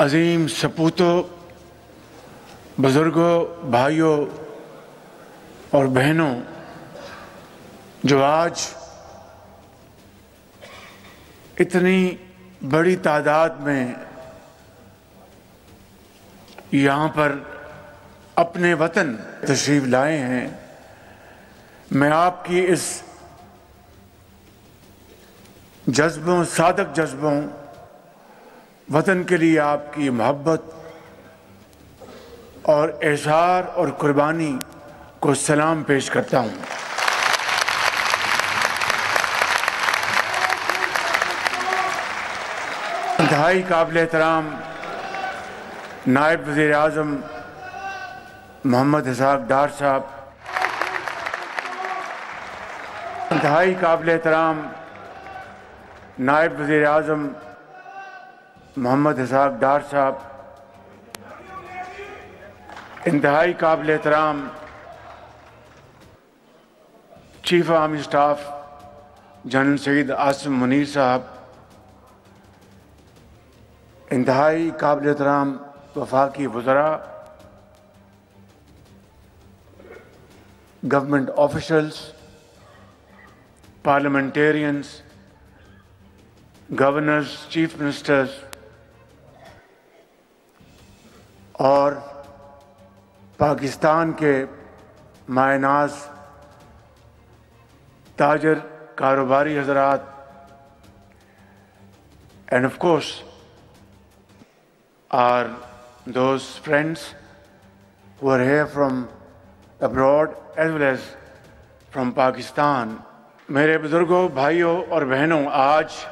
عظیم سپوتوں، بزرگوں، بھائیوں اور بہنوں جو آج اتنی بڑی تعداد میں یہاں پر اپنے وطن تشریف لائے ہیں، میں آپ کی اس جذبوں، صادق جذبوں، وطن کے لیے آپ کی محبت اور احسار اور قربانی کو سلام پیش کرتا ہوں۔ انتہائی قابل احترام نائب وزیر اعظم محمد اسحاق ڈار صاحب، انتہائی قابل احترام نائب وزیر اعظم محمد اسحاق ڈار صاحب، انتہائی قابل احترام chief army staff general Syed Asim Munir صاحب، انتہائی قابل احترام وفاقی وزراء، government officials, parliamentarians, governors, chief ministers اور پاکستان کے مائع ناز تاجر، کاروباری حضرات، and of course are those friends who are here from abroad as well as from Pakistan۔ میرے بزرگوں، بھائیوں اور بہنوں، آج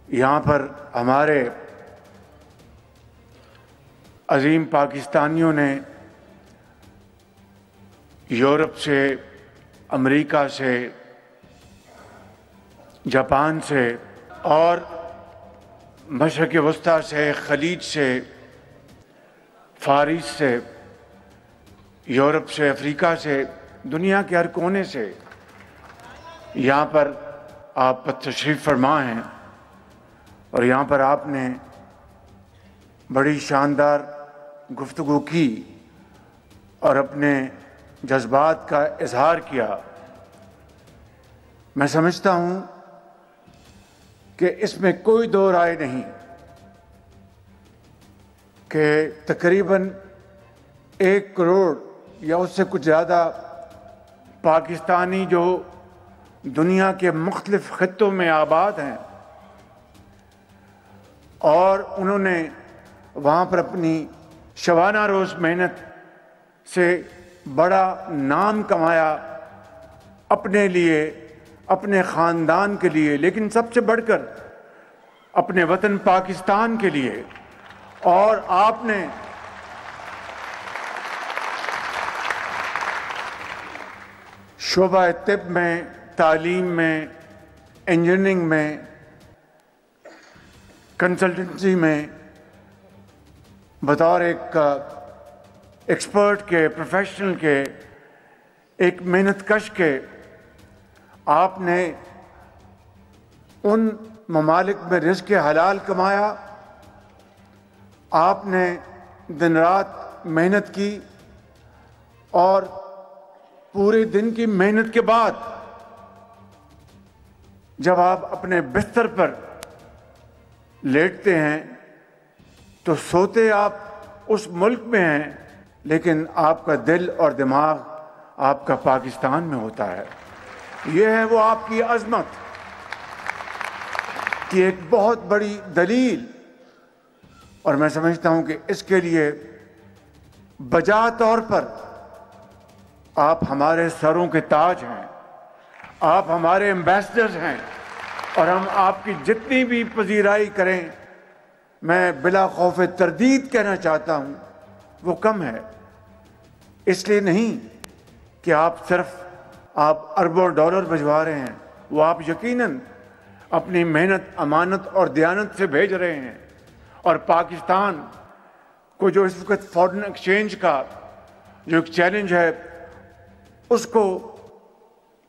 یہاں پر ہمارے عظیم پاکستانیوں نے یورپ سے، امریکہ سے، جاپان سے اور مشرق وسطیٰ سے، خلیج سے، فارس سے، یورپ سے، افریقہ سے، دنیا کے ہر کونے سے یہاں پر آپ تشریف فرما ہیں، اور یہاں پر آپ نے بڑی شاندار گفتگو کی اور اپنے جذبات کا اظہار کیا۔ میں سمجھتا ہوں کہ اس میں کوئی دو رائے نہیں کہ تقریباً 1 کروڑ یا اس سے کچھ زیادہ پاکستانی جو دنیا کے مختلف خطوں میں آباد ہیں اور انہوں نے وہاں پر اپنی شبانہ روز محنت سے بڑا نام کمایا، اپنے لیے، اپنے خاندان کے لیے، لیکن سب سے بڑھ کر اپنے وطن پاکستان کے لیے۔ اور آپ نے شعبہ طب میں، تعلیم میں، انجینئرنگ میں، کنسلٹنسی میں بطور ایک ایکسپرٹ کے، پروفیشنل کے، ایک محنت کش کے، آپ نے ان ممالک میں رزق حلال کمایا، آپ نے دن رات محنت کی، اور پورے دن کی محنت کے بعد جب آپ اپنے بستر پر لیٹتے ہیں تو سوتے آپ اس ملک میں ہیں، لیکن آپ کا دل اور دماغ آپ کا پاکستان میں ہوتا ہے۔ یہ ہے وہ آپ کی عظمت کی ایک بہت بڑی دلیل، اور میں سمجھتا ہوں کہ اس کے لیے بجا طور پر آپ ہمارے سروں کے تاج ہیں، آپ ہمارے ایمبیسڈرز ہیں، اور ہم آپ کی جتنی بھی پذیرائی کریں، میں بلا خوف تردید کہنا چاہتا ہوں، وہ کم ہے۔ اس لیے نہیں کہ آپ صرف اربوں ڈالر بھجوا رہے ہیں، وہ آپ یقیناً اپنی محنت، امانت اور دیانت سے بھیج رہے ہیں، اور پاکستان کو جو اس وقت فارن ایکسچینج کا جو ایک چیلنج ہے، اس کو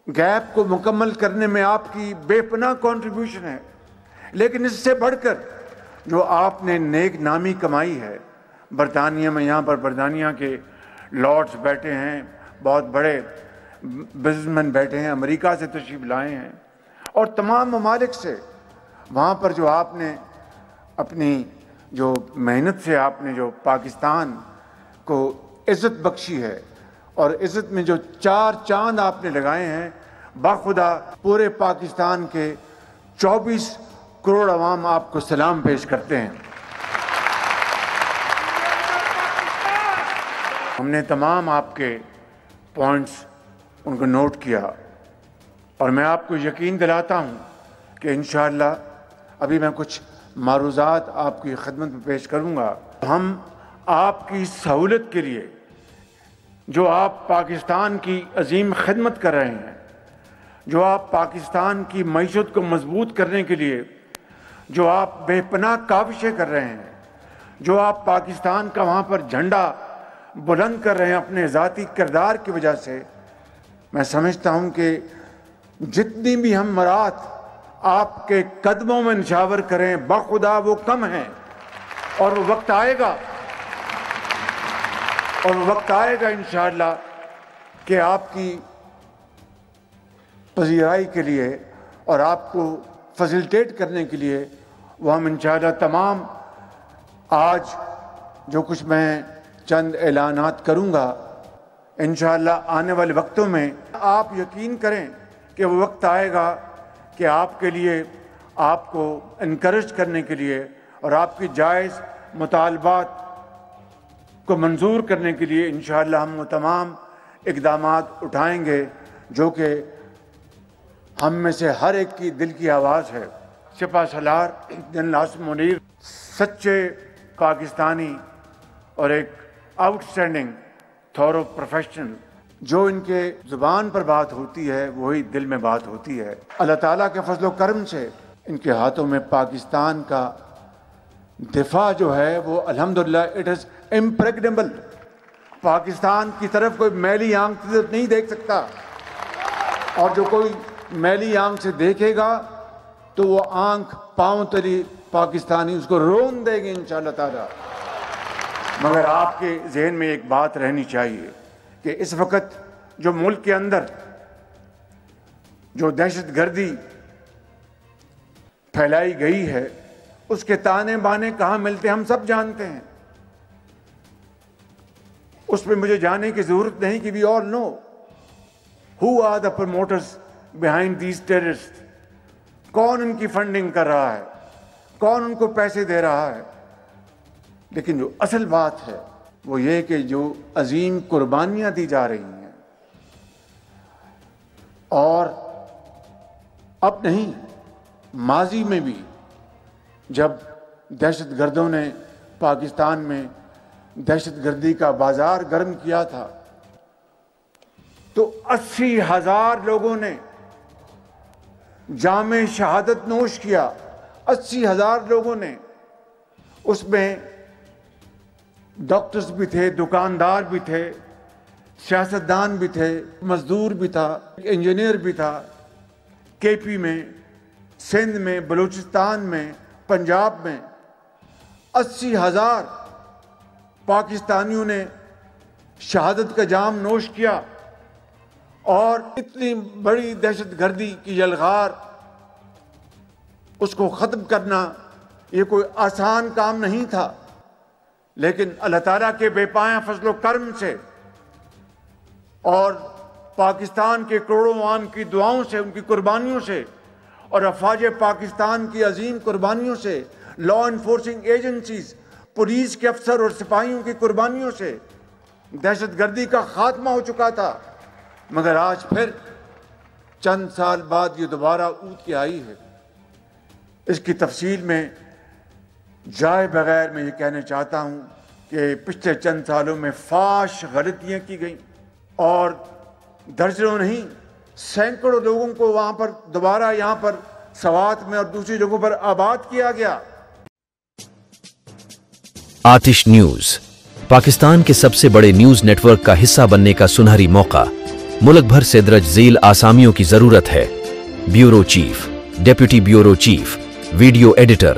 گیپ کو مکمل کرنے میں آپ کی بے پناہ کنٹریبیوشن ہے، لیکن اس سے بڑھ کر جو آپ نے نیک نامی کمائی ہے برطانیہ میں، یہاں پر برطانیہ کے لارڈز بیٹھے ہیں، بہت بڑے بزنس مین بیٹھے ہیں، امریکہ سے تشریف لائے ہیں اور تمام ممالک سے، وہاں پر جو آپ نے اپنی جو محنت سے آپ نے جو پاکستان کو عزت بخشی ہے اور عزت میں جو 4 چاند آپ نے لگائے ہیں، باخدا پورے پاکستان کے 24 کروڑ عوام آپ کو سلام پیش کرتے ہیں۔ ہم نے تمام آپ کے پوائنٹس ان کو نوٹ کیا اور میں آپ کو یقین دلاتا ہوں کہ انشاءاللہ ابھی میں کچھ معروضات آپ کی خدمت میں پیش کروں گا۔ ہم آپ کی سہولت کے لیے جو آپ پاکستان کی عظیم خدمت کر رہے ہیں، جو آپ پاکستان کی معیشت کو مضبوط کرنے کے لیے جو آپ بے پناہ کاوشیں کر رہے ہیں، جو آپ پاکستان کا وہاں پر جھنڈا بلند کر رہے ہیں اپنے ذاتی کردار کی وجہ سے، میں سمجھتا ہوں کہ جتنی بھی ہم مرات آپ کے قدموں میں نچھاور کریں، باخدا وہ کم ہیں اور وہ وقت آئے گا انشاءاللہ کہ آپ کی پذیرائی کے لیے اور آپ کو فیسیلیٹیٹ کرنے کے لیے وہ ہم انشاءاللہ تمام آج جو کچھ میں چند اعلانات کروں گا، انشاءاللہ آنے والے وقتوں میں آپ یقین کریں کہ وہ وقت آئے گا کہ آپ کے لیے، آپ کو انکریج کرنے کے لیے اور آپ کی جائز مطالبات کو منظور کرنے کے لیے انشاءاللہ ہم وہ تمام اقدامات اٹھائیں گے جو کہ ہم میں سے ہر ایک کی دل کی آواز ہے۔ سپہ سالار جنرل عاصم منیر سچے پاکستانی اور ایک آؤٹ اسٹینڈنگ تھورو پروفیشنل، جو ان کے زبان پر بات ہوتی ہے وہی دل میں بات ہوتی ہے۔ اللہ تعالیٰ کے فضل و کرم سے ان کے ہاتھوں میں پاکستان کا دفاع جو ہے وہ الحمدللہ اٹ از امپریگنیبل۔ پاکستان کی طرف کوئی میلی آنکھ سے نہیں دیکھ سکتا، اور جو کوئی میلی آنکھ سے دیکھے گا تو وہ آنکھ پاؤں تلی پاکستانی اس کو رون دے گی انشاءاللہ تعالیٰ۔ مگر آپ کے ذہن میں ایک بات رہنی چاہیے کہ اس وقت جو ملک کے اندر جو دہشت گردی پھیلائی گئی ہے، اس کے تانے بانے کہاں ملتے ہم سب جانتے ہیں، اس پہ مجھے جانے کی ضرورت نہیں کہ we all know who are the promoters behind these terrorists، کون ان کی فنڈنگ کر رہا ہے، کون ان کو پیسے دے رہا ہے۔ لیکن جو اصل بات ہے وہ یہ کہ جو عظیم قربانیاں دی جا رہی ہیں، اور اب نہیں، ماضی میں بھی جب دہشت گردوں نے پاکستان میں دہشت گردی کا بازار گرم کیا تھا تو 80,000 لوگوں نے جام شہادت نوش کیا، 80,000 لوگوں نے، اس میں ڈاکٹرز بھی تھے، دکاندار بھی تھے، سیاستدان بھی تھے، مزدور بھی تھا، انجینئر بھی تھا۔ کے پی میں، سندھ میں، بلوچستان میں، پنجاب میں 80,000 پاکستانیوں نے شہادت کا جام نوش کیا، اور اتنی بڑی دہشت گردی کی یلغار، اس کو ختم کرنا یہ کوئی آسان کام نہیں تھا، لیکن اللہ تعالیٰ کے بے پایہ فضل و کرم سے اور پاکستان کے کروڑوں عوام کی دعاؤں سے، ان کی قربانیوں سے، اور افواج پاکستان کی عظیم قربانیوں سے، لا انفورسنگ ایجنسیز، پولیس کے افسر اور سپاہیوں کی قربانیوں سے دہشت گردی کا خاتمہ ہو چکا تھا۔ مگر آج پھر چند سال بعد یہ دوبارہ اٹھ کے آئی ہے۔ اس کی تفصیل میں جائے بغیر میں یہ کہنا چاہتا ہوں کہ پچھلے چند سالوں میں فاش غلطیاں کی گئیں، اور درجنوں نہیں سینکڑوں لوگوں کو وہاں پر دوبارہ یہاں پر سوات میں اور دوسری جگہوں پر آباد کیا گیا۔ آتش نیوز پاکستان کے سب سے بڑے نیوز نیٹ ورک کا حصہ بننے کا سنہری موقع۔ ملک بھر سے درج ذیل آسامیوں کی ضرورت ہے: bureau chief, deputy bureau chief, video editor,